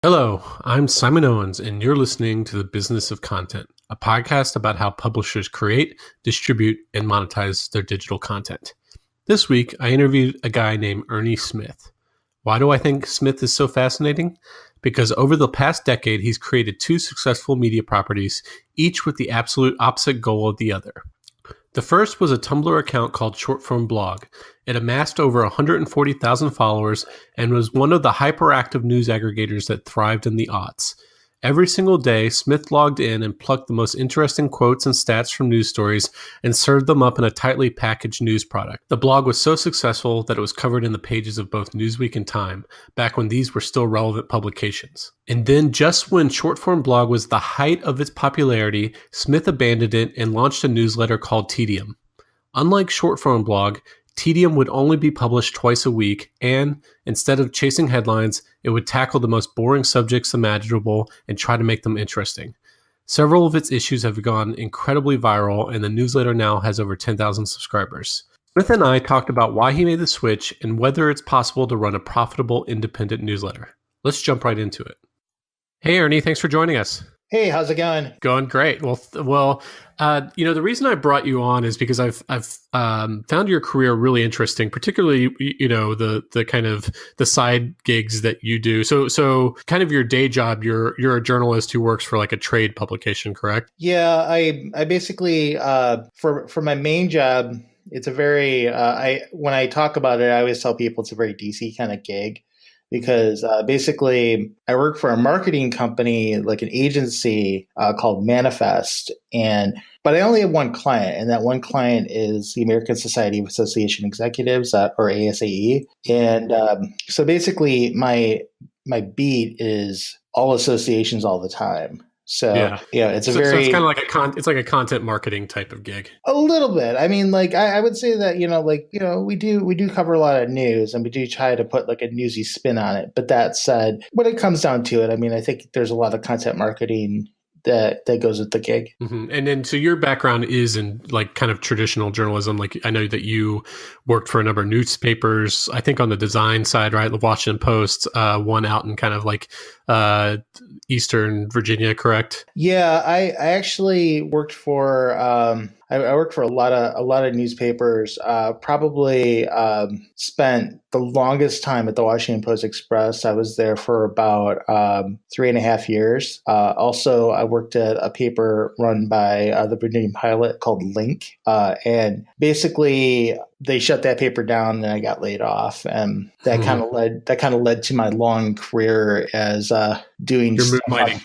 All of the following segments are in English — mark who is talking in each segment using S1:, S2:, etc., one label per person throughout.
S1: Hello, I'm Simon Owens, and you're listening to The Business of Content, a podcast about how publishers create, distribute, and monetize their digital content. This week, I interviewed a guy named Ernie Smith. Why do I think Smith is so fascinating? Because over the past decade, he's created two successful media properties, each with the absolute opposite goal of the other. The first was a Tumblr account called ShortFormBlog. It amassed over 140,000 followers and was one of the hyperactive news aggregators that thrived in the aughts. Every single day, Smith logged in and plucked the most interesting quotes and stats from news stories and served them up in a tightly packaged news product. The blog was so successful that it was covered in the pages of both Newsweek and Time, back when these were still relevant publications. And then, just when ShortFormBlog was the height of its popularity, Smith abandoned it and launched a newsletter called Tedium. Unlike ShortFormBlog, Tedium would only be published twice a week, and instead of chasing headlines, it would tackle the most boring subjects imaginable and try to make them interesting. Several of its issues have gone incredibly viral, and the newsletter now has over 10,000 subscribers. Smith and I talked about why he made the switch and whether it's possible to run a profitable independent newsletter. Let's jump right into it. Hey, Ernie, thanks for joining us.
S2: Hey, how's it going?
S1: Going great. Well, the reason I brought you on is because I've found your career really interesting, particularly, the kind of the side gigs that you do. So kind of your day job, you're a journalist who works for like a trade publication, correct?
S2: Yeah, I basically, for my main job, it's a very, when I talk about it, I always tell people it's a very DC kind of gig. Because basically, I work for a marketing company, like an agency called Manifest, but I only have one client, and that one client is the American Society of Association Executives, or ASAE. And so basically, my beat is all associations all the time. So yeah, it's
S1: so it's kind of like it's like a content marketing type of gig.
S2: A little bit. I mean, like I would say that we do cover a lot of news, and we do try to put like a newsy spin on it. But that said, when it comes down to it, I mean, I think there's a lot of content marketing that goes with the gig.
S1: Mm-hmm. And then, so your background is in like kind of traditional journalism. Like I know that you worked for a number of newspapers, I think on the design side, right? The Washington Post, one out in kind of like Eastern Virginia, correct?
S2: Yeah, I actually worked for I worked for a lot of newspapers. Probably spent the longest time at the Washington Post Express. I was there for about 3.5 years. Also, I worked at a paper run by the Virginia Pilot called Link, and basically they shut that paper down, and I got laid off, and that kind of led to my long career as doing
S1: your moonlighting.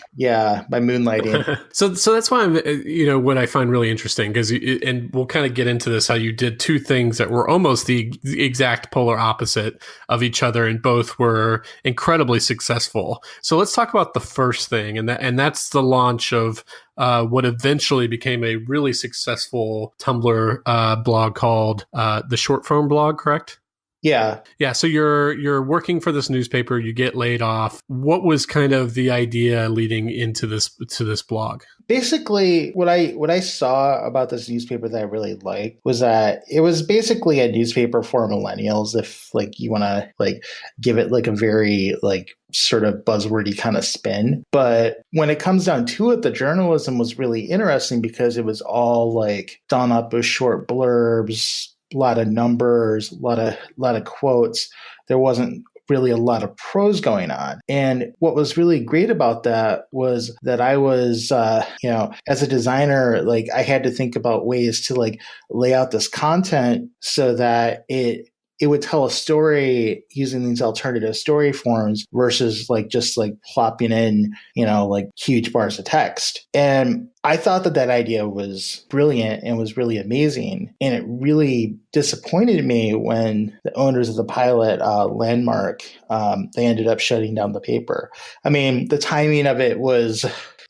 S2: My moonlighting.
S1: So that's why I'm, what I find really interesting, because and we'll kind of get into this, how you did two things that were almost the exact polar opposite of each other, and both were incredibly successful. So let's talk about the first thing, and that's the launch of what eventually became a really successful Tumblr blog called the ShortFormBlog, correct?
S2: Yeah.
S1: So you're working for this newspaper, you get laid off. What was kind of the idea leading into this blog?
S2: Basically, what I saw about this newspaper that I really liked was that it was basically a newspaper for millennials, if like you want to like give it like a very like sort of buzzwordy kind of spin. But when it comes down to it, the journalism was really interesting because it was all like done up with short blurbs, a lot of numbers, a lot of quotes. There wasn't really a lot of prose going on. And what was really great about that was that I was, as a designer, like I had to think about ways to like lay out this content so that it would tell a story using these alternative story forms versus like just like plopping in, like huge bars of text. And I thought that idea was brilliant and was really amazing. And it really disappointed me when the owners of the Pilot, Landmark, they ended up shutting down the paper. I mean, the timing of it was,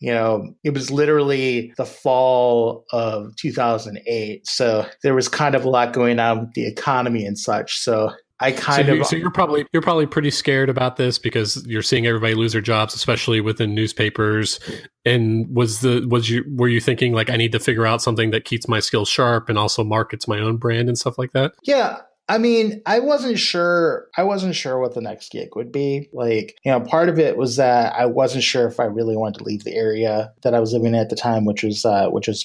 S2: it was literally the fall of 2008. So there was kind of a lot going on with the economy and such. So So
S1: you're probably pretty scared about this because you're seeing everybody lose their jobs, especially within newspapers. And were you thinking like, I need to figure out something that keeps my skills sharp and also markets my own brand and stuff like that?
S2: Yeah. I mean, I wasn't sure. I wasn't sure what the next gig would be. Like, part of it was that I wasn't sure if I really wanted to leave the area that I was living in at the time, which was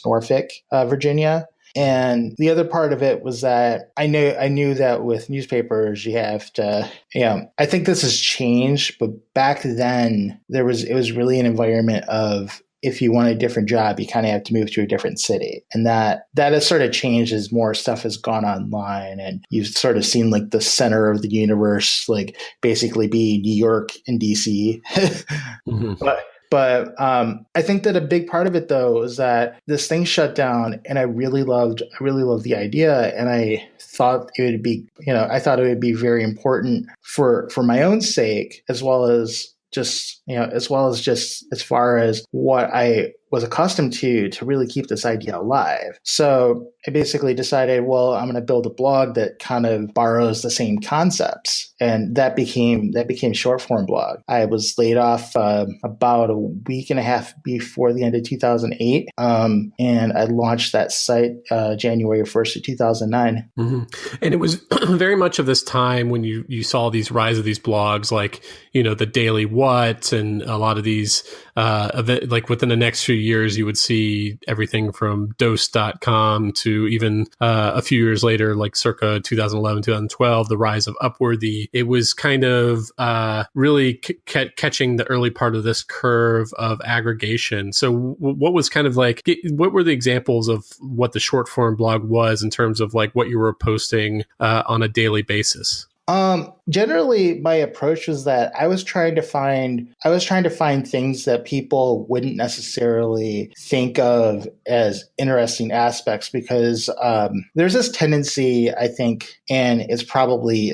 S2: Norfolk, Virginia. And the other part of it was that I knew that with newspapers you have to, I think this has changed, but back then it was really an environment of, if you want a different job, you kind of have to move to a different city. And that has sort of changed as more stuff has gone online, and you've sort of seen like the center of the universe, like basically be New York and DC.
S1: Mm-hmm.
S2: But I think that a big part of it, though, is that this thing shut down, and I really loved the idea, and I thought it would be, very important for my own sake, as well as just as far as what I was accustomed to really keep this idea alive. So I basically decided, well, I'm going to build a blog that kind of borrows the same concepts. And that became ShortFormBlog. I was laid off about a week and a half before the end of 2008. And I launched that site January 1st of 2009.
S1: Mm-hmm. And it was very much of this time when you saw these rise of these blogs, like, the Daily What, and a lot of these like within the next few years, you would see everything from dose.com to even a few years later, like circa 2011, 2012, the rise of Upworthy. It was kind of really catching the early part of this curve of aggregation. So what was kind of like, what were the examples of what the short form blog was in terms of like what you were posting on a daily basis?
S2: Generally, my approach was that I was trying to find things that people wouldn't necessarily think of as interesting aspects, because there's this tendency, I think, and it's probably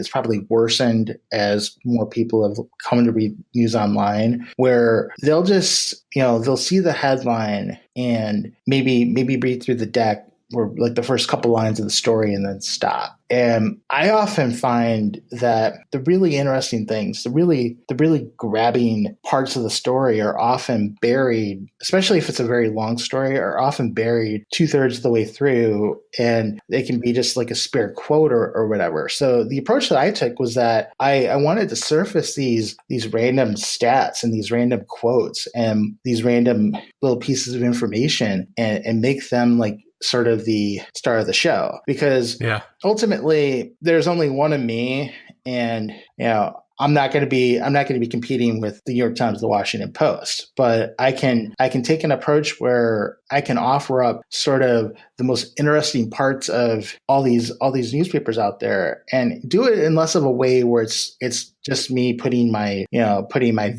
S2: worsened as more people have come to read news online, where they'll just, they'll see the headline and maybe read through the deck or like the first couple lines of the story and then stop. And I often find that the really interesting things, the really grabbing parts of the story are often buried, especially if it's a very long story, are often buried 2/3 of the way through, and they can be just like a spare quote or whatever. So the approach that I took was that I wanted to surface these random stats and these random quotes and these random little pieces of information and make them like sort of the star of the show, because ultimately there's only one of me, and I'm not going to be competing with the New York Times, the Washington Post, but I can take an approach where I can offer up sort of the most interesting parts of all these newspapers out there, and do it in less of a way where it's just me putting my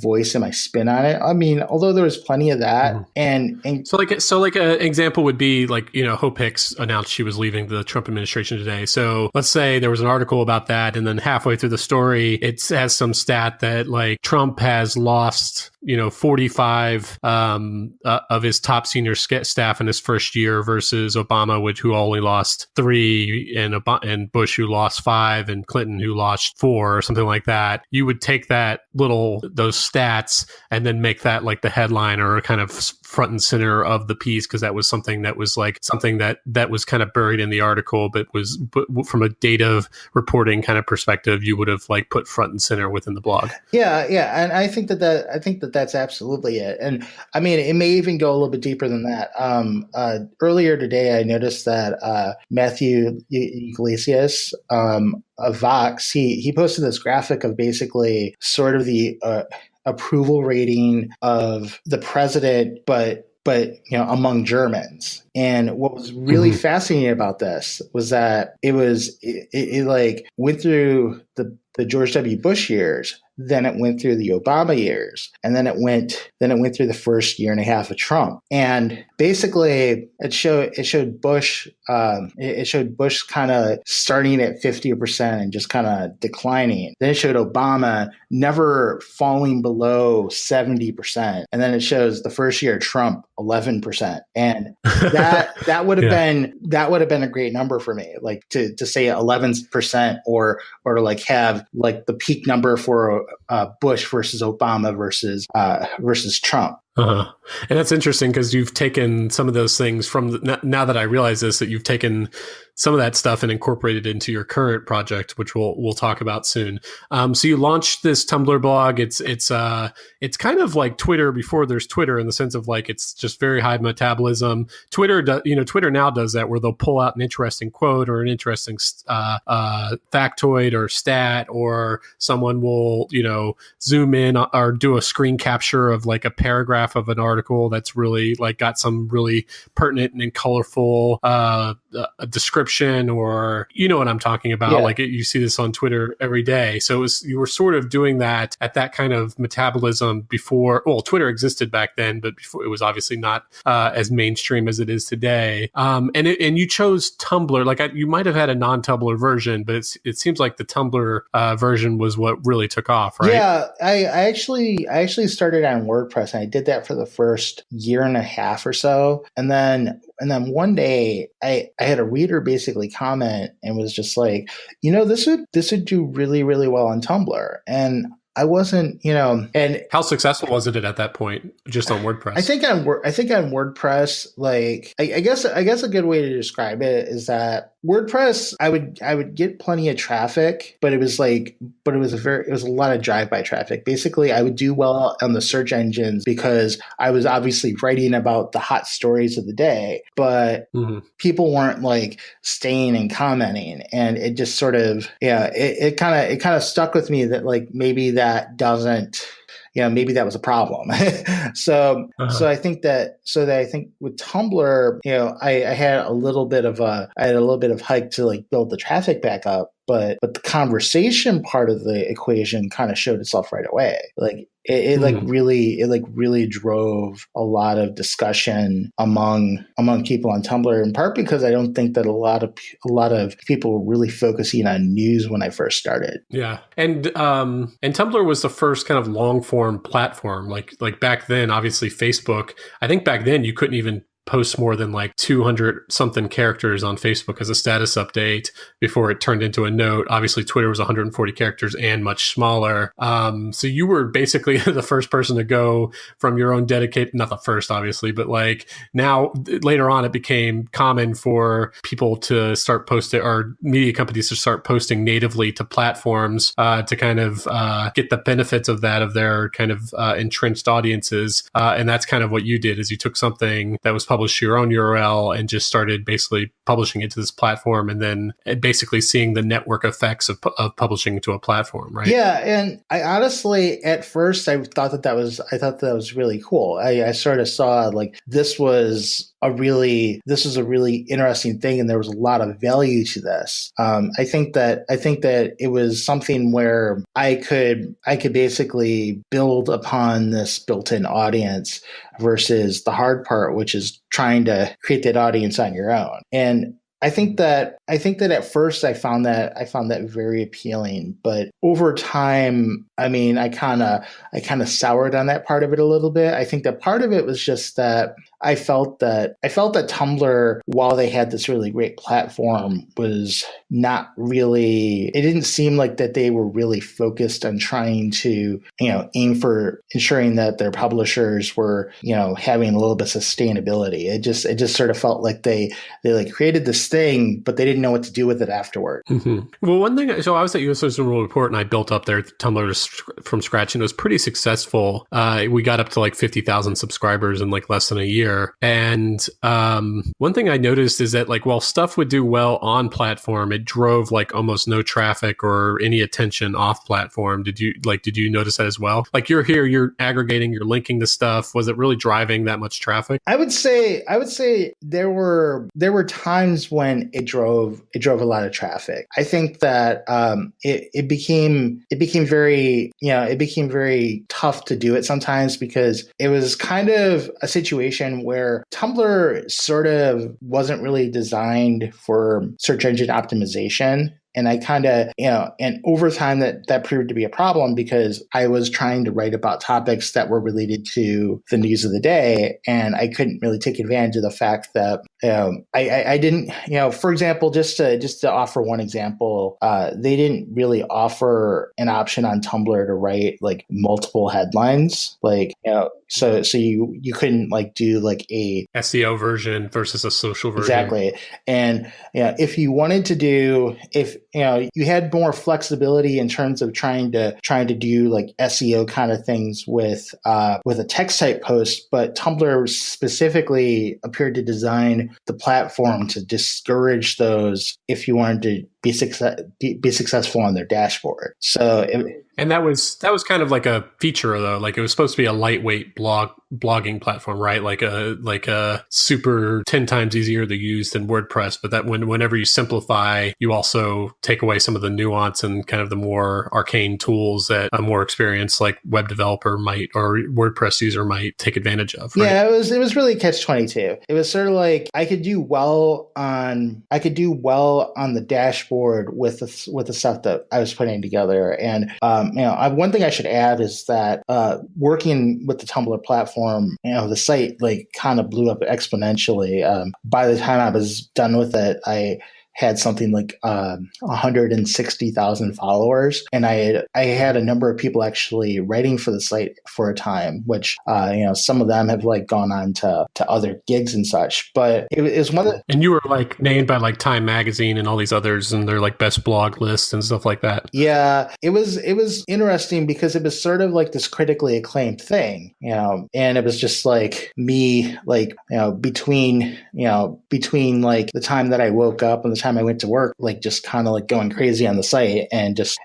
S2: voice and my spin on it. I mean, although there was plenty of that, and
S1: so like an example would be like, Hope Hicks announced she was leaving the Trump administration today. So let's say there was an article about that, and then halfway through the story, it has some stat that like Trump has lost 45 of his top senior staff in his first year versus Obama, who only lost 3, and Bush, who lost 5, and Clinton, who lost 4, or something like that. You would take those stats and then make that like the headline or kind of front and center of the piece, because that was something that was kind of buried in the article, but from a data reporting kind of perspective, you would have like put front and center within the blog.
S2: Yeah, and I think that's absolutely it. And I mean, it may even go a little bit deeper than that. Earlier today, I noticed that Matthew Iglesias of Vox, he posted this graphic of basically sort of the approval rating of the president, but among Germans. And what was really fascinating about this was that it like went through the George W. Bush years, then it went through the Obama years, and then it went through the first year and a half of Trump. And basically it showed Bush kind of starting at 50% and just kind of declining. Then it showed Obama never falling below 70%. And then it shows the first year of Trump 11%. And that would have been a great number for me, like to say 11%, or to like have like the peak number for Bush versus Obama versus Trump.
S1: Uh-huh. And that's interesting because you've taken some of those things now that I realize this, that you've taken some of that stuff and incorporated into your current project, which we'll talk about soon. So you launched this Tumblr blog. It's kind of like Twitter before there's Twitter, in the sense of like it's just very high metabolism. Twitter now does that, where they'll pull out an interesting quote or an interesting factoid or stat, or someone will zoom in or do a screen capture of like a paragraph of an article that's really like got some really pertinent and colorful description, or you know what I'm talking about.
S2: Yeah.
S1: Like you see this on Twitter every day. So you were sort of doing that at that kind of metabolism before. Well, Twitter existed back then, but before, it was obviously not as mainstream as it is today. And you chose Tumblr. Like you might have had a non-Tumblr version, but it seems like the Tumblr version was what really took off, right?
S2: Yeah, I actually started on WordPress, and I did that for the first year and a half or so, and then one day I had a reader basically comment and was just like, this would do really, really well on Tumblr. And I wasn't, and
S1: how successful was it at that point, just on WordPress?
S2: I think on WordPress, like, I guess a good way to describe it is that WordPress, I would get plenty of traffic, but it was a lot of drive-by traffic. Basically, I would do well on the search engines because I was obviously writing about the hot stories of the day, but people weren't like staying and commenting, and it just sort of, it kind of stuck with me that like maybe that doesn't. Maybe that was a problem. So I think with Tumblr, I had a little bit of hype to like build the traffic back up, but the conversation part of the equation kind of showed itself right away. Like it really drove a lot of discussion among people on Tumblr, in part because I don't think that a lot of people were really focusing on news when I first started.
S1: Yeah. And Tumblr was the first kind of long form platform. Like back then, obviously Facebook, I think back then you couldn't even post more than like 200 something characters on Facebook as a status update before it turned into a note. Obviously Twitter was 140 characters and much smaller. So you were basically the first person to go from your own dedicated, not the first obviously, but like now later on it became common for people to start posting, or media companies to start posting natively to platforms to kind of get the benefits of that, of their kind of entrenched audiences. And that's kind of what you did, is you took something that was publish your own URL and just started basically publishing it to this platform, and then basically seeing the network effects of publishing to a platform, right?
S2: Yeah, and I honestly, at first, I thought that was really cool. I sort of saw like this was a really interesting thing, and there was a lot of value to this. I think that it was something where I could basically build upon this built-in audience versus the hard part, which is trying to create that audience on your own. And I think that at first I found that very appealing, but over time, I mean, I kind of soured on that part of it a little bit. I think that part of it was just that I felt that Tumblr, while they had this really great platform, was not really, it didn't seem like that they were really focused on trying to, aim for ensuring that their publishers were, having a little bit of sustainability. It just sort of felt like they like created this thing, but they didn't know what to do with it afterward.
S1: Mm-hmm. Well, one thing, so I was at US News World Report and I built up their Tumblr from scratch, and it was pretty successful. We got up to like 50,000 subscribers in like less than a year. And one thing I noticed is that like while stuff would do well on platform, it drove like almost no traffic or any attention off platform. Did you notice that as well? Like you're here, you're aggregating, you're linking to stuff. Was it really driving that much traffic?
S2: I would say there were times when it drove a lot of traffic. I think that it became very tough to do it sometimes, because it was kind of a situation where Tumblr sort of wasn't really designed for search engine optimization. And I kind of, and over time that proved to be a problem, because I was trying to write about topics that were related to the news of the day. And I couldn't really take advantage of the fact that I didn't, for example, just to offer one example, they didn't really offer an option on Tumblr to write like multiple headlines. Like, so you couldn't like do like a
S1: SEO version versus a social version.
S2: Exactly. And if you wanted to do, if you had more flexibility in terms of trying to do like SEO kind of things with a text type post, but Tumblr specifically appeared to design the platform to discourage those if you wanted to be successful on their dashboard.
S1: And that was kind of like a feature though. Like it was supposed to be a lightweight blogging platform, right? Like a super 10 times easier to use than WordPress. But that whenever you simplify, you also take away some of the nuance and kind of the more arcane tools that a more experienced like web developer might or WordPress user might take advantage of. Right?
S2: Yeah, it was really catch-22. It was sort of like I could do well on the dashboard with the stuff that I was putting together. And one thing I should add is that working with the Tumblr platform, the site like kind of blew up exponentially. By the time I was done with it, I had something like 160,000 followers, and I had a number of people actually writing for the site for a time, which some of them have like gone on to other gigs and such. But it was one of the,
S1: and you were like named by like Time Magazine and all these others, and they're like best blog lists and stuff like that.
S2: Yeah, it was interesting because it was sort of like this critically acclaimed thing, and it was just like me, like between like the time that I woke up and the time I went to work, like just kind of like going crazy on the site and just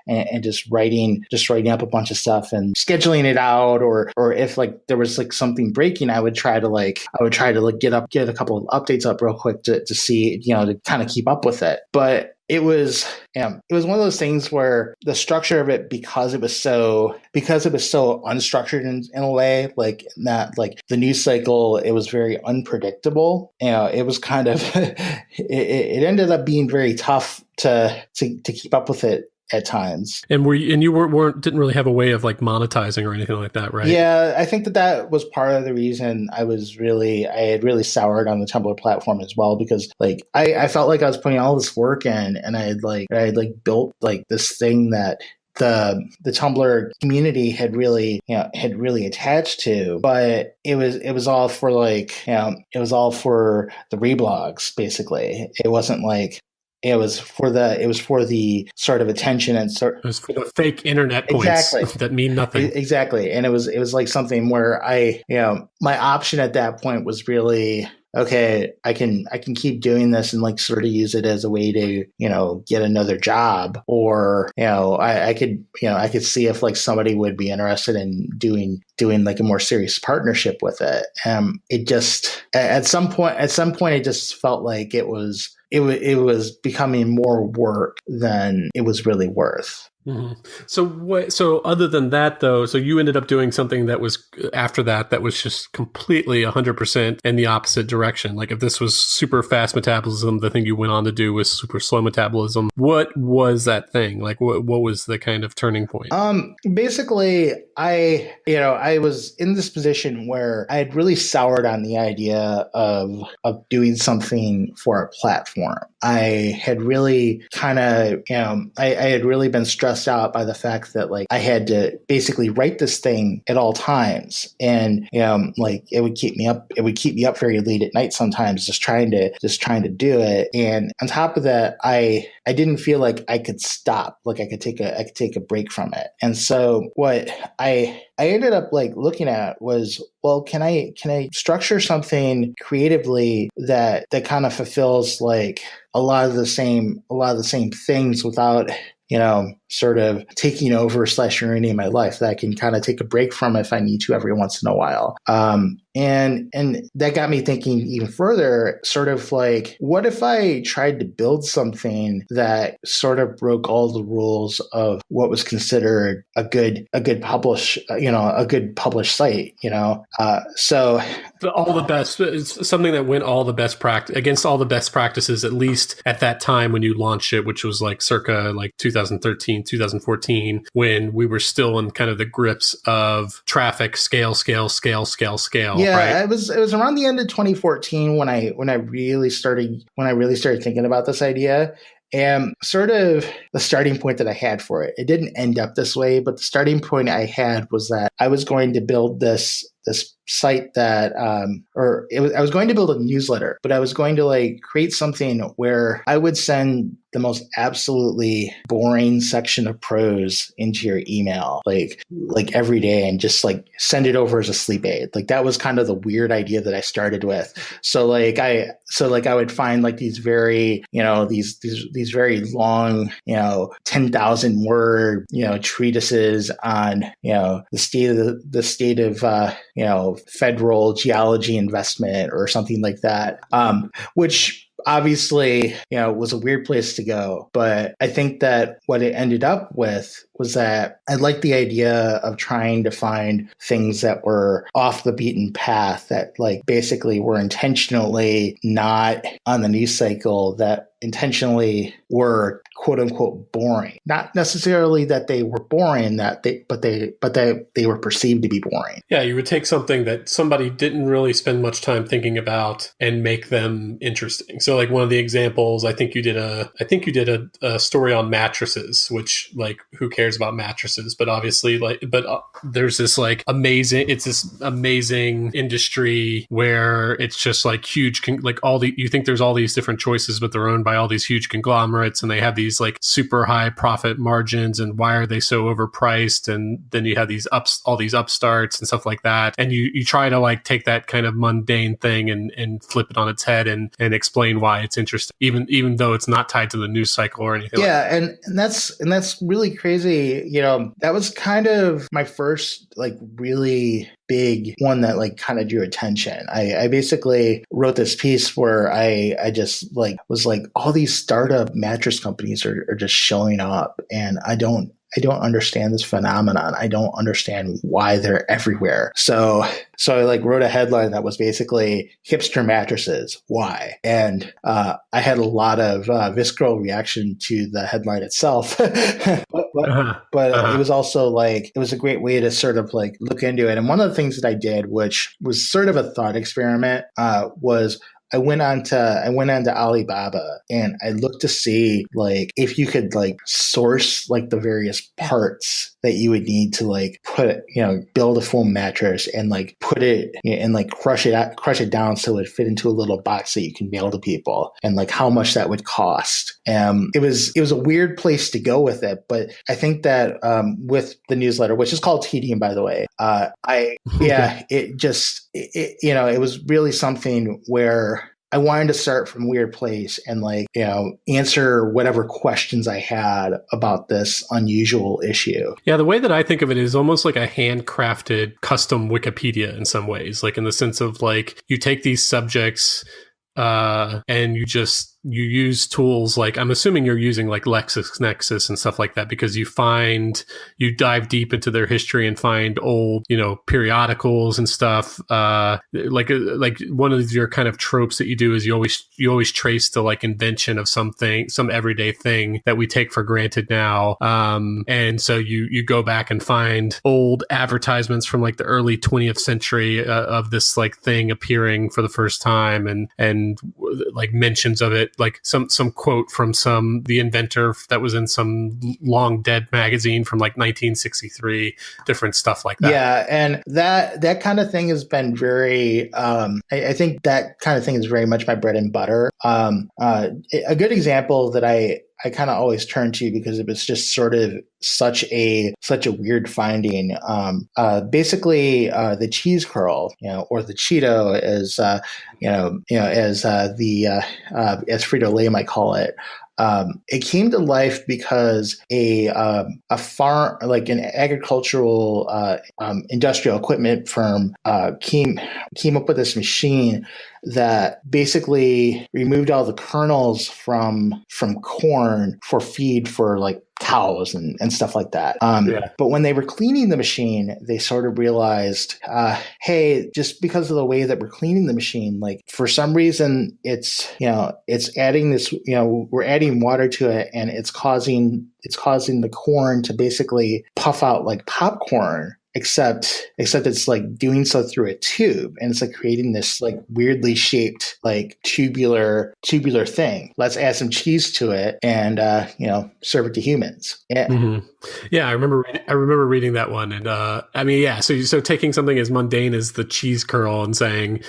S2: writing up a bunch of stuff and scheduling it out, or if like there was like something breaking, I would try to get a couple of updates up real quick to see, to kind of keep up with it. But it was one of those things where the structure of it, because it was so unstructured in a way, like not like the news cycle, it was very unpredictable. It was kind of it ended up being very tough to keep up with it at times.
S1: And you didn't really have a way of like monetizing or anything like that, right?
S2: Yeah, I think that was part of the reason I had really soured on the Tumblr platform as well, because like I felt like I was putting all this work in, and I had built like this thing that the Tumblr community had really attached to, but it was all for the reblogs basically. It wasn't like it was for the sort of attention and
S1: it was for the fake internet points that mean nothing.
S2: Exactly. And it was like something where my option at that point was really, okay, I can keep doing this and like sort of use it as a way to, get another job, or, I could see if like somebody would be interested in doing like a more serious partnership with it. It just, at some point, it just felt like it was becoming more work than it was really worth.
S1: Mm-hmm. So other than that though, so you ended up doing something that was after that was just completely 100% in the opposite direction. Like if this was super fast metabolism, the thing you went on to do was super slow metabolism. What was that thing? Like what was the kind of turning point?
S2: Basically I was in this position where I had really soured on the idea of doing something for a platform. I had really kind of, I had really been stressed out by the fact that like I had to basically write this thing at all times, and like it would keep me up very late at night sometimes just trying to do it. And on top of that, I didn't feel like I could stop, like I could take a break from it. And so what I ended up like looking at was, well, can I structure something creatively that kind of fulfills like a lot of the same things without sort of taking over / ruining my life, that I can kind of take a break from if I need to every once in a while. And that got me thinking even further, sort of like, what if I tried to build something that sort of broke all the rules of what was considered a good published site, so
S1: all the best, it's something that went against all the best practices, at least at that time when you launched it, which was like circa like 2013, 2014, when we were still in kind of the grips of traffic scale.
S2: Yeah,
S1: right?
S2: it was around the end of 2014 when I really started thinking about this idea. And sort of the starting point that I had for it, it didn't end up this way, but the starting point I had was that I was going to build this this site that I was going to build a newsletter, but I was going to like create something where I would send the most absolutely boring section of prose into your email like every day and just like send it over as a sleep aid. Like that was kind of the weird idea that I started with. So I would find like these very, these very long, 10,000 word, treatises on, the state of federal geology investment or something like that, which obviously, was a weird place to go. But I think that what it ended up with was that I liked the idea of trying to find things that were off the beaten path, that like basically were intentionally not on the news cycle, that intentionally were quote unquote boring. Not necessarily that they were boring, but they were perceived to be boring.
S1: Yeah, you would take something that somebody didn't really spend much time thinking about and make them interesting. So like one of the examples, I think you did a story on mattresses, which like who cares about mattresses? But obviously there's this like amazing industry where it's just like huge, you think there's all these different choices, but they're owned by all these huge conglomerates and they have these like super high profit margins, and why are they so overpriced? And then you have all these upstarts and stuff like that. And you try to like take that kind of mundane thing and flip it on its head and explain why it's interesting, even though it's not tied to the news cycle or anything.
S2: Yeah. And that's really crazy. That was kind of my first like really big one that like kind of drew attention. I basically wrote this piece where I just like was like, all these startup mattress companies are just showing up, and I don't understand this phenomenon. I don't understand why they're everywhere. So I like wrote a headline that was basically hipster mattresses, why? And I had a lot of visceral reaction to the headline itself, but it was also like, it was a great way to sort of like look into it. And one of the things that I did, which was sort of a thought experiment, was I went on to Alibaba and I looked to see like if you could like source like the various parts that you would need to like build a foam mattress and like put it and like crush it down so it fit into a little box that you can mail to people, and like how much that would cost. It was a weird place to go with it, but I think that with the newsletter, which is called Tedium, by the way, it was really something where I wanted to start from a weird place and like, answer whatever questions I had about this unusual issue.
S1: Yeah, the way that I think of it is almost like a handcrafted custom Wikipedia in some ways, like in the sense of like you take these subjects and you use tools like, I'm assuming you're using like LexisNexis and stuff like that, because you dive deep into their history and find old, periodicals and stuff. Like one of your kind of tropes that you do is you always trace the like invention of something, some everyday thing that we take for granted now. And so you go back and find old advertisements from like the early 20th century of this like thing appearing for the first time, and like mentions of it, like some quote from the inventor that was in some long dead magazine from like 1963, different stuff like that.
S2: Yeah, and that kind of thing has been very I think that kind of thing is very much my bread and butter. A good example that I kind of always turn to, because it was just sort of such a weird finding. Basically, the cheese curl, or the Cheeto, as as Frito-Lay might call it. It came to life because a farm, like an agricultural industrial equipment firm, came up with this machine that basically removed all the kernels from corn for feed for like cows and stuff like that. But when they were cleaning the machine, they sort of realized, hey, just because of the way that we're cleaning the machine, like for some reason it's adding this, we're adding water to it, and it's causing the corn to basically puff out like popcorn. Except it's like doing so through a tube, and it's like creating this like weirdly shaped like tubular thing. Let's add some cheese to it and serve it to humans.
S1: Yeah, I remember reading that one, and I mean, yeah. So taking something as mundane as the cheese curl and saying,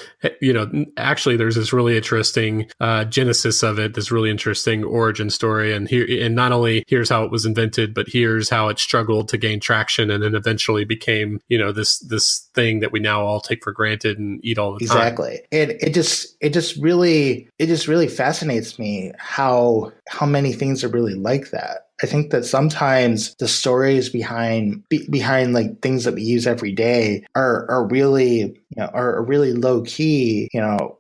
S1: actually, there's this really interesting genesis of it, this really interesting origin story, and not only here's how it was invented, but here's how it struggled to gain traction, and then eventually became, this thing that we now all take for granted and eat all the time.
S2: Exactly, and it just really fascinates me how many things are really like that. I think that sometimes the stories behind like things that we use every day are really low key,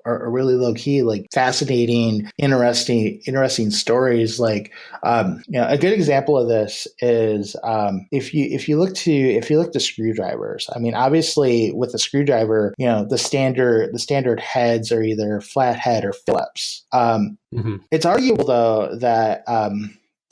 S2: are really low key, like fascinating, interesting stories. Like, a good example of this is if you look to screwdrivers. I mean, obviously with a screwdriver, the standard heads are either flathead or Phillips. It's arguable though that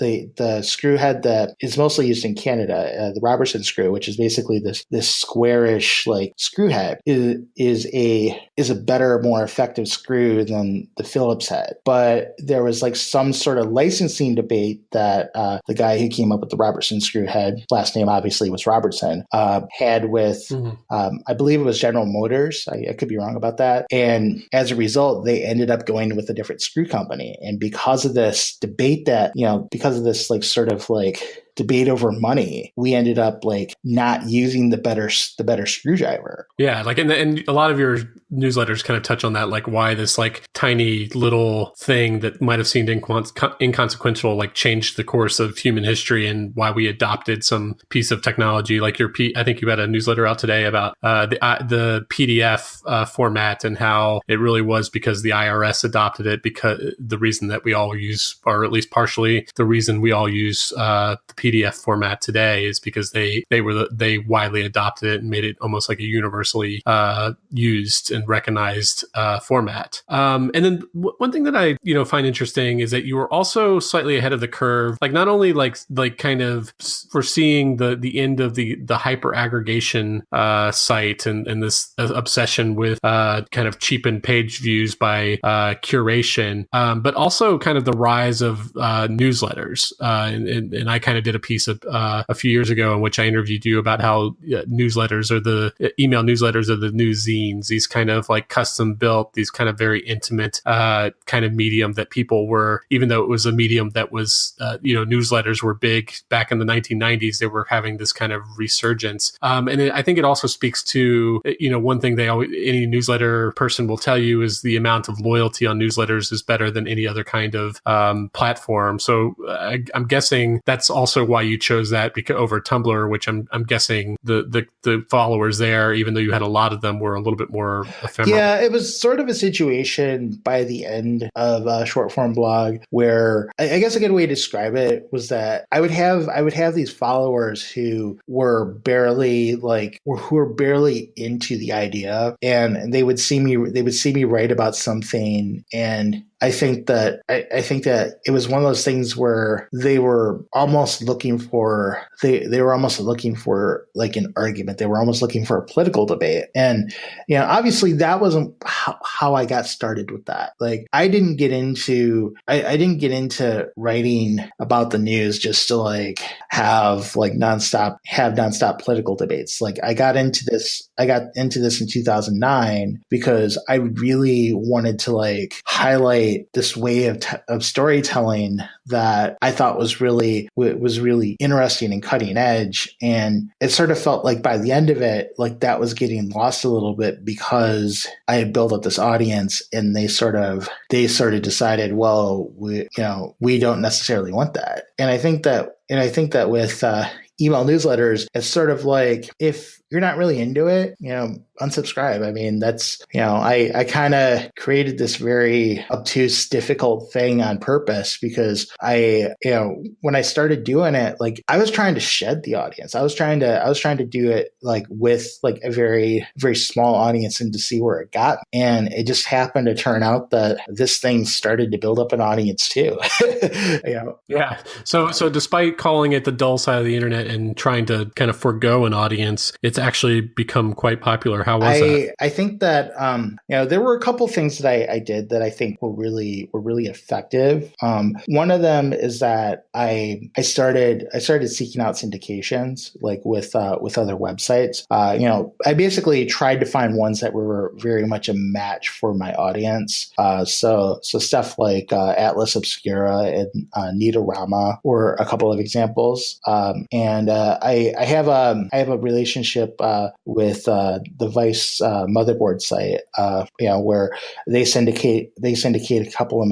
S2: the screw head that is mostly used in Canada, the Robertson screw, which is basically this squarish like screw head, is a better, more effective screw than the Phillips head. But there was like some sort of licensing debate that the guy who came up with the Robertson screw head, last name obviously was Robertson, had with I believe it was General Motors. I could be wrong about that. And as a result, they ended up going with a different screw company. And because of this debate because of this like sort of like debate over money, we ended up like not using the better screwdriver.
S1: Yeah, like and a lot of your newsletters kind of touch on that, like why this like tiny little thing that might have seemed inconsequential like changed the course of human history, and why we adopted some piece of technology. Like I think you had a newsletter out today about the PDF format, and how it really was because the IRS adopted it, because the reason that we all use, or at least partially the reason we all use the PDF format today, is because they widely adopted it and made it almost like a universally used and recognized format. And then one thing that I find interesting is that you were also slightly ahead of the curve, like not only like kind of foreseeing the end of the hyper aggregation site and this obsession with kind of cheapened page views by curation, but also kind of the rise of newsletters. And I kind of did a piece a few years ago in which I interviewed you about how newsletters are email newsletters are the new zines, these kind of like custom built, these kind of very intimate kind of medium that people were, even though it was a medium that was, newsletters were big back in the 1990s, they were having this kind of resurgence. I think it also speaks to, one thing any newsletter person will tell you is the amount of loyalty on newsletters is better than any other kind of platform. So I'm guessing that's also why you chose that over Tumbler, which I'm guessing the followers there, even though you had a lot of them, were a little bit more ephemeral.
S2: Yeah, it was sort of a situation by the end of ShortFormBlog where I guess a good way to describe it was that I would have these followers who were barely into the idea, and they would see me write about something, and I think that it was one of those things where they were almost looking for like an argument. They were almost looking for a political debate. And obviously that wasn't how I got started with that. Like I didn't get into writing about the news just to like have nonstop political debates. Like I got into this in 2009 because I really wanted to like highlight this way of storytelling that I thought was really interesting and cutting edge. And it sort of felt like by the end of it, like that was getting lost a little bit because I had built up this audience, and they sort of decided, well, we don't necessarily want that. And I think that with email newsletters, it's sort of like, if you're not really into it, unsubscribe. I mean, that's, I kind of created this very obtuse, difficult thing on purpose because when I started doing it, like I was trying to shed the audience. I was trying to do it like with like a very, very small audience and to see where it got. And it just happened to turn out that this thing started to build up an audience too.
S1: Yeah. So despite calling it the dull side of the internet and trying to kind of forego an audience, it's to actually become quite popular? How was that?
S2: I think that there were a couple things that I did that I think were really effective. One of them is that I started seeking out syndications like with other websites. I basically tried to find ones that were very much a match for my audience. So stuff like Atlas Obscura and Neatorama were a couple of examples. I have a relationship with the Vice motherboard site, where they syndicate a couple of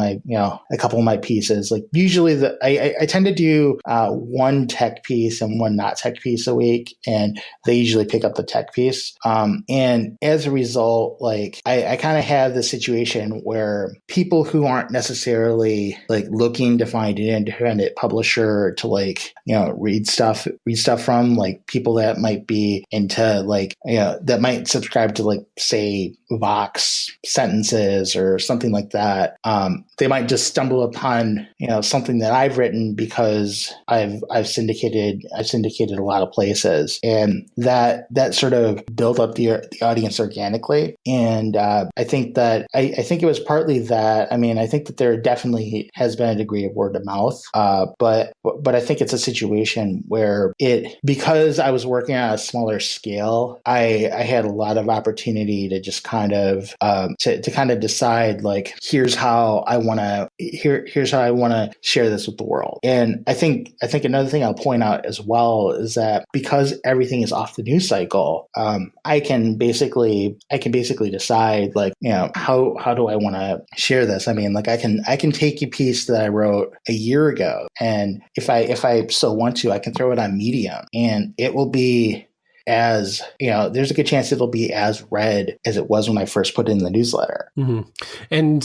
S2: my pieces. Like usually I tend to do one tech piece and one not tech piece a week, and they usually pick up the tech piece. And as a result, like I kind of have the situation where people who aren't necessarily like looking to find an independent publisher to read stuff from, like people that might be into that might subscribe to like say Vox sentences or something like that. They might just stumble upon something that I've written because I've syndicated a lot of places, and that sort of built up the audience organically. And I think it was partly that. I mean, I think that there definitely has been a degree of word of mouth, but I think it's a situation where because I was working on a smaller scale, I had a lot of opportunity to just kind of to kind of decide like here's how I want to share this with the world. And I think another thing I'll point out as well is that because everything is off the news cycle, I can basically decide like how do I want to share this. I mean, like I can take a piece that I wrote a year ago, and if I so want to, I can throw it on Medium, and it will be as there's a good chance it'll be as read as it was when I first put it in the newsletter.
S1: Mm-hmm. And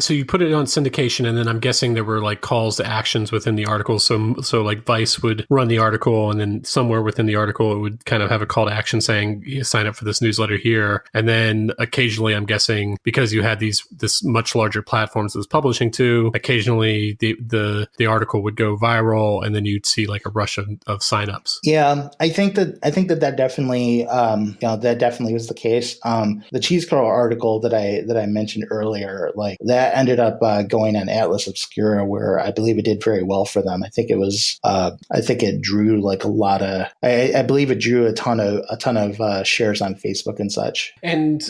S1: so you put it on syndication, and then I'm guessing there were like calls to actions within the article. So like Vice would run the article, and then somewhere within the article it would kind of have a call to action saying sign up for this newsletter here. And then occasionally, I'm guessing because you had this much larger platforms it was publishing to, occasionally the article would go viral, and then you'd see like a rush of signups.
S2: Yeah, I think that definitely that definitely was the case. The Cheese Curl article that I mentioned earlier, like that ended up going on Atlas Obscura, where I believe it did very well for them. I think it drew like a lot of I believe it drew a ton of shares on Facebook and such.
S1: And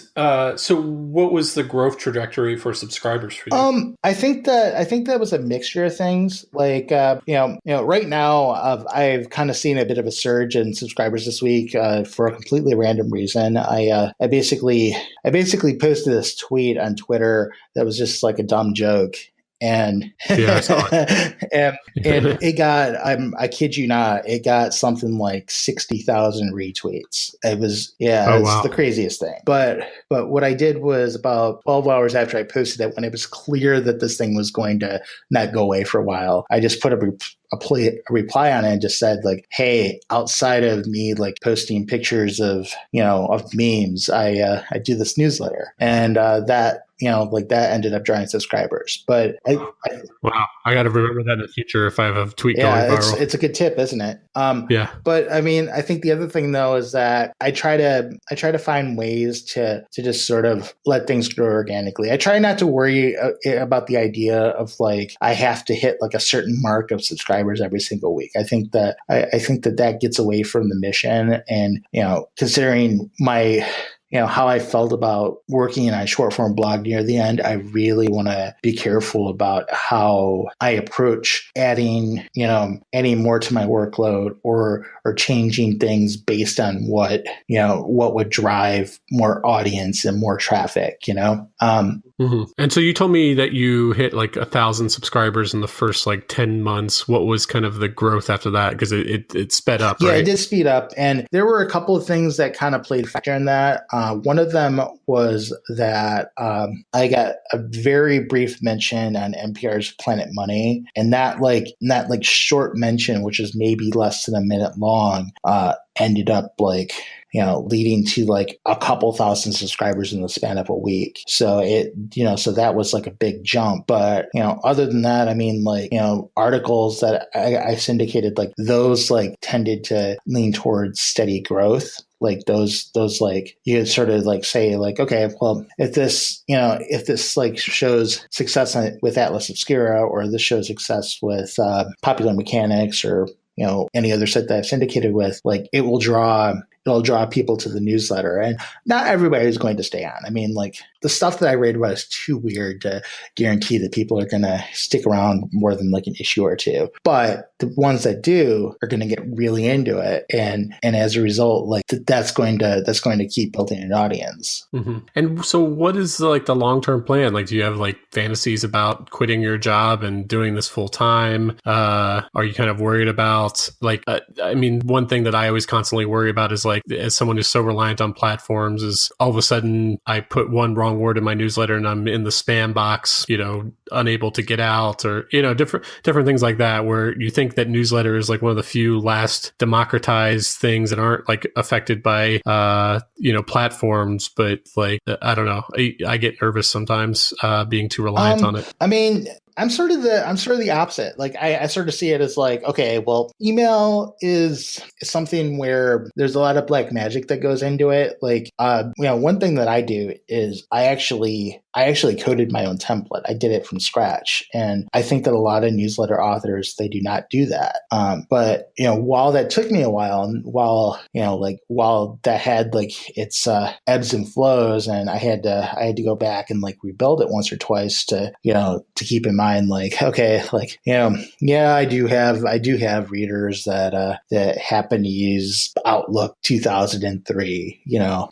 S1: so what was the growth trajectory for subscribers for you?
S2: I think that was a mixture of things. Like right now I've kind of seen a bit of a surge in subscribers this week. For a completely random reason. I basically posted this tweet on Twitter that was just like a dumb joke. And
S1: yeah, I saw it.
S2: and it got I kid you not, it got something like 60,000 retweets. It was it's the craziest thing. But what I did was about 12 hours after I posted it, when it was clear that this thing was going to not go away for a while, I just put a reply on it and just said like, hey, outside of me like posting pictures of memes, I do this newsletter, and that that ended up drawing subscribers. But
S1: wow, I got to remember that in the future if I have a tweet going viral.
S2: It's a good tip, isn't it?
S1: Yeah.
S2: But I mean, I think the other thing though is that I try to find ways to just sort of let things grow organically. I try not to worry about the idea of like I have to hit like a certain mark of subscribers every single week. I think that gets away from the mission, and considering my how I felt about working on ShortFormBlog near the end, I really want to be careful about how I approach adding more to my workload or changing things based on what would drive more audience and more traffic.
S1: Mm-hmm. And so you told me that you hit like 1,000 subscribers in the first like 10 months. What was kind of the growth after that? Because it sped up, right?
S2: Yeah, it did speed up. And there were a couple of things that kind of played a factor in that. One of them was that I got a very brief mention on NPR's Planet Money. And that short mention, which is maybe less than a minute long, ended up leading to like a couple thousand subscribers in the span of a week. So so that was like a big jump. But, other than that, I mean, articles that I syndicated, like those like tended to lean towards steady growth. like those like you could sort of like say like, okay, well, if this like shows success with Atlas Obscura, or this shows success with Popular Mechanics, or any other site that I've syndicated with, like it'll draw people to the newsletter. And not everybody is going to stay on. I mean, like the stuff that I read about is too weird to guarantee that people are going to stick around more than like an issue or two. But the ones that do are going to get really into it. And as a result, like that's going to keep building an audience.
S1: Mm-hmm. And so what is like the long-term plan? Like, do you have like fantasies about quitting your job and doing this full time? Are you kind of worried about like, I mean, one thing that I always constantly worry about is like, as someone who's so reliant on platforms, is all of a sudden I put one wrong word in my newsletter and I'm in the spam box, unable to get out, or, different things like that, where you think that newsletter is like one of the few last democratized things that aren't like affected by, platforms. But like, I don't know, I get nervous sometimes being too reliant on it.
S2: I mean, I'm sort of the opposite. Like I sort of see it as like, okay, well, email is something where there's a lot of black magic that goes into it. Like, one thing that I do is I actually coded my own template. I did it from scratch. And I think that a lot of newsletter authors, they do not do that. But while that took me a while, and while that had like its ebbs and flows, and I had to go back and like rebuild it once or twice to keep in mind, like, okay, like, I do have readers that happen to use Outlook 2003,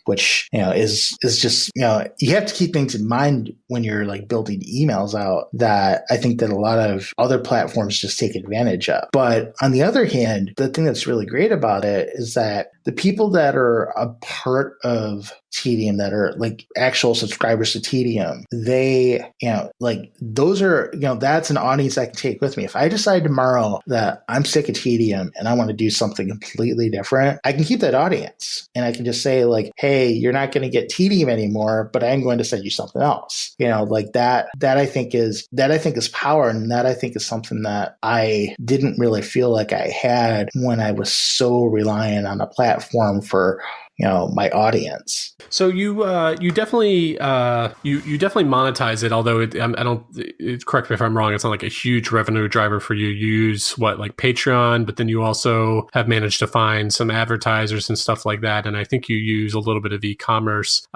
S2: which, is just, you have to keep things in mind when you're like building emails out that I think that a lot of other platforms just take advantage of. But on the other hand, the thing that's really great about it is that the people that are a part of Tedium, that are like actual subscribers to Tedium, they, like those are, that's an audience I can take with me. If I decide tomorrow that I'm sick of Tedium and I want to do something completely different, I can keep that audience and I can just say like, hey, you're not going to get Tedium anymore, but I'm going to send you something else. Like that I think is power. And that I think is something that I didn't really feel like I had when I was so reliant on a platform for my audience.
S1: So you definitely monetize it, although correct me if I'm wrong, it's not like a huge revenue driver for you. You use like Patreon, but then you also have managed to find some advertisers and stuff like that. And I think you use a little bit of e-commerce.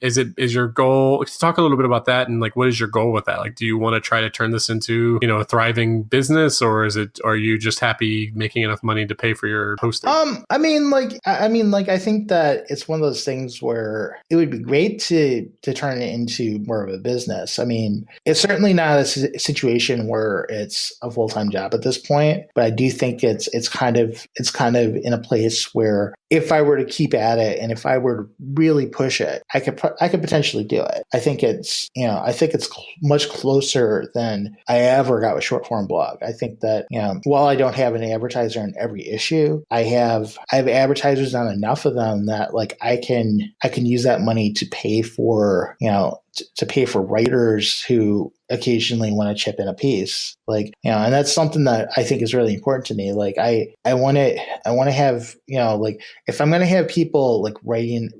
S1: Is your goal, talk a little bit about that, and like what is your goal with that? Like, do you want to try to turn this into a thriving business, or are you just happy making enough money to pay for your hosting?
S2: I think that it's one of those things where it would be great to turn it into more of a business. I mean, it's certainly not a situation where it's a full-time job at this point, but I do think it's kind of in a place where if I were to keep at it and if I were to really push it, I could potentially do it. I think it's much closer than I ever got with ShortFormBlog. I think that while I don't have an advertiser in every issue, I have advertisers on enough of them that like I can use that money to pay for to pay for writers who occasionally want to chip in a piece, like, and that's something that I think is really important to me. Like I want to have, like if I'm going to have people like writing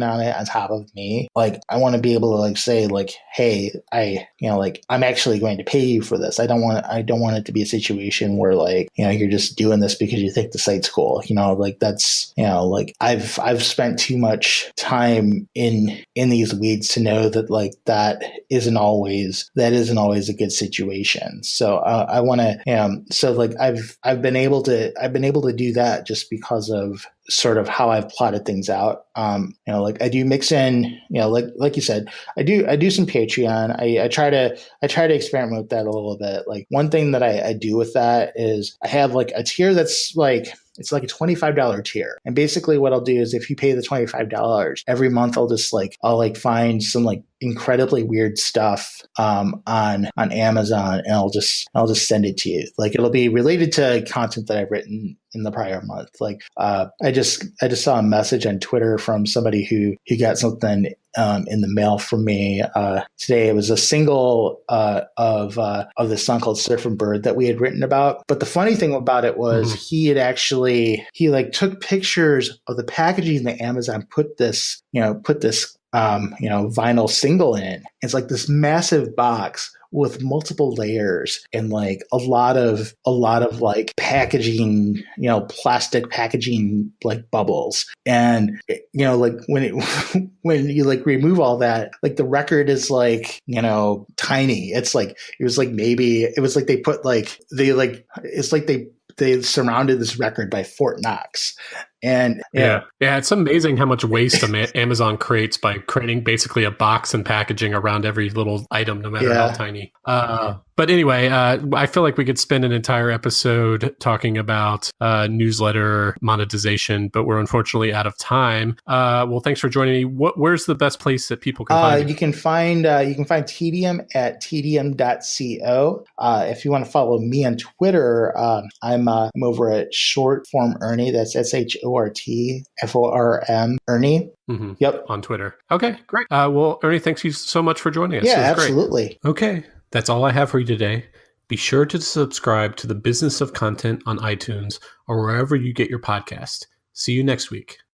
S2: on it on top of me, like I want to be able to like say like, hey, I'm actually going to pay you for this. I don't want it to be a situation where like, you're just doing this because you think the site's cool. Like that's, like I've spent too much time in these weeds to know that like that isn't always a good situation. So I want to, so like I've been able to do that just because of sort of how I've plotted things out. Like I do mix in, like you said, I do some Patreon. I try to experiment with that a little bit. Like one thing that I do with that is I have like a tier that's like, it's like a $25 tier. And basically what I'll do is if you pay the $25 every month, I'll find some like incredibly weird stuff on Amazon, and I'll just send it to you. Like, it'll be related to content that I've written in the prior month. Like, I just saw a message on Twitter from somebody who got something in the mail from me today. It was a single of this song called "Surf and Bird" that we had written about. But the funny thing about it was he like took pictures of the packaging that Amazon put this vinyl single in. It's like this massive box with multiple layers and like a lot of like packaging, plastic packaging, like bubbles. And like when you like remove all that, like the record is like, tiny. It's like it's like they surrounded this record by Fort Knox. And
S1: yeah, it's amazing how much waste Amazon creates by creating basically a box and packaging around every little item, no matter how tiny. But anyway, I feel like we could spend an entire episode talking about newsletter monetization, but we're unfortunately out of time. Well, thanks for joining me. Where's the best place that people can find you?
S2: You can find Tedium at tedium.co. If you want to follow me on Twitter, I'm over at ShortForm Ernie. That's ShortForm Ernie.
S1: Mm-hmm.
S2: Yep.
S1: On Twitter. Okay, great. Well, Ernie, thanks you so much for joining us.
S2: Yeah, absolutely.
S1: Great. Okay, that's all I have for you today. Be sure to subscribe to the Business of Content on iTunes or wherever you get your podcast. See you next week.